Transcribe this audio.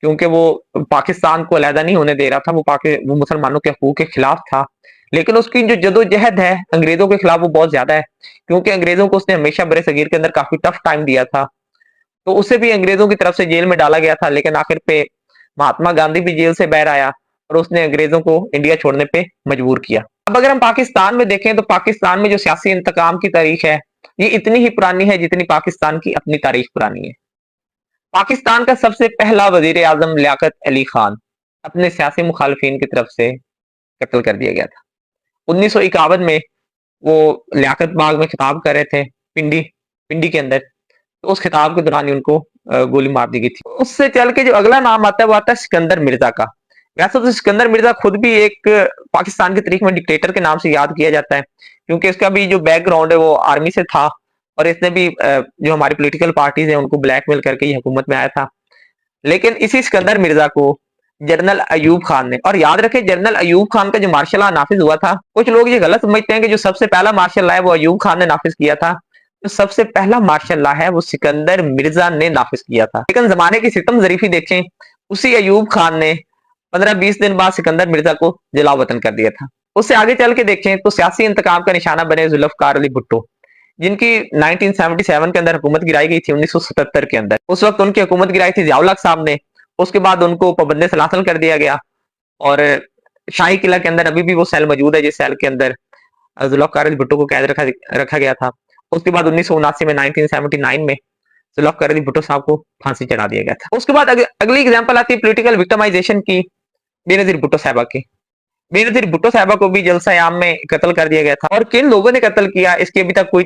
क्योंकि वो पाकिस्तान को अलहदा नहीं होने दे रहा था, वो मुसलमानों के हकूक के खिलाफ था। लेकिन उसकी जो जदोजहद है अंग्रेजों के खिलाफ वो बहुत ज्यादा है, क्योंकि अंग्रेजों को उसने हमेशा बड़े सगीर के अंदर काफी टफ टाइम दिया था। तो उसे भी अंग्रेजों की तरफ से जेल में डाला गया था, लेकिन आखिर पे महात्मा गांधी भी जेल से बाहर आया और उसने अंग्रेजों को इंडिया छोड़ने पे मजबूर किया। अब अगर हम पाकिस्तान में देखें तो पाकिस्तान में जो सियासी इंतकाम की तारीख है ये इतनी ही पुरानी है जितनी पाकिस्तान की अपनी तारीख पुरानी है। पाकिस्तान का सबसे पहला वजीर आजम लियाकत अली खान अपने सियासी मुखालफिन की तरफ से कत्ल कर दिया गया था। 1951 में वो लियाकत बाग में खिताब कर रहे थे, पिंडी पिंडी के अंदर। तो उस खिताब के दौरान ही उनको गोली मार दी गई थी। उससे चल के जो अगला नाम आता है वो आता है सिकंदर मिर्जा का। वैसे तो सिकंदर मिर्जा खुद भी एक पाकिस्तान की तारीख में डिक्टेटर के नाम से याद किया जाता है, क्योंकि इसका भी जो बैकग्राउंड है वो आर्मी से था और इसने भी जो हमारी पॉलिटिकल पार्टीज हैं उनको ब्लैकमेल करके ये हुकूमत में आया था। लेकिन इसी सिकंदर मिर्जा को जनरल अयूब खान ने, और याद रखें जनरल अयूब खान का जो मार्शल लॉ नाफिज हुआ था, कुछ लोग ये गलत समझते हैं कि जो सबसे पहला मार्शल लॉ है वो अयूब खान ने नाफिज किया था। जो सबसे पहला मार्शल लॉ है वो सिकंदर मिर्जा ने नाफिज किया था। लेकिन जमाने की सितम जरीफी देखें, उसी अयूब खान ने 15-20 दिन बाद सिकंदर मिर्जा को जला वतन कर दिया था। उससे आगे चल के देखें तो सियासी इंतकाम का निशाना बने जुल्फकार अली भुट्टो, जिनकी 1977 के अंदर हुकूमत गिराई गई थी 1977 के अंदर। उस वक्त उनकी हुकूमत गिराई थी जियाउल हक साहब ने। उसके बाद उनको पाबंद सलासल कर दिया गया और शाही किला के अंदर अभी भी वो सेल मौजूद है जिस सेल के अंदर जुल्फकार अली भुट्टो को कैद रखा गया था। उसके बाद 1979 में 1979 में जुल्फकार अली भुट्टो साहब को फांसी चढ़ा दिया गया था। उसके बाद अगली एग्जाम्पल आती है पॉलिटिकल विक्टिमाइजेशन की, बेनजीर भुट्टो साहबा की। बेनजीर भुट्टो साहबा को भी जलसा आम में कत्ल कर दिया गया था, और किन लोगों ने कत्ल किया इसकी अभी तक कोई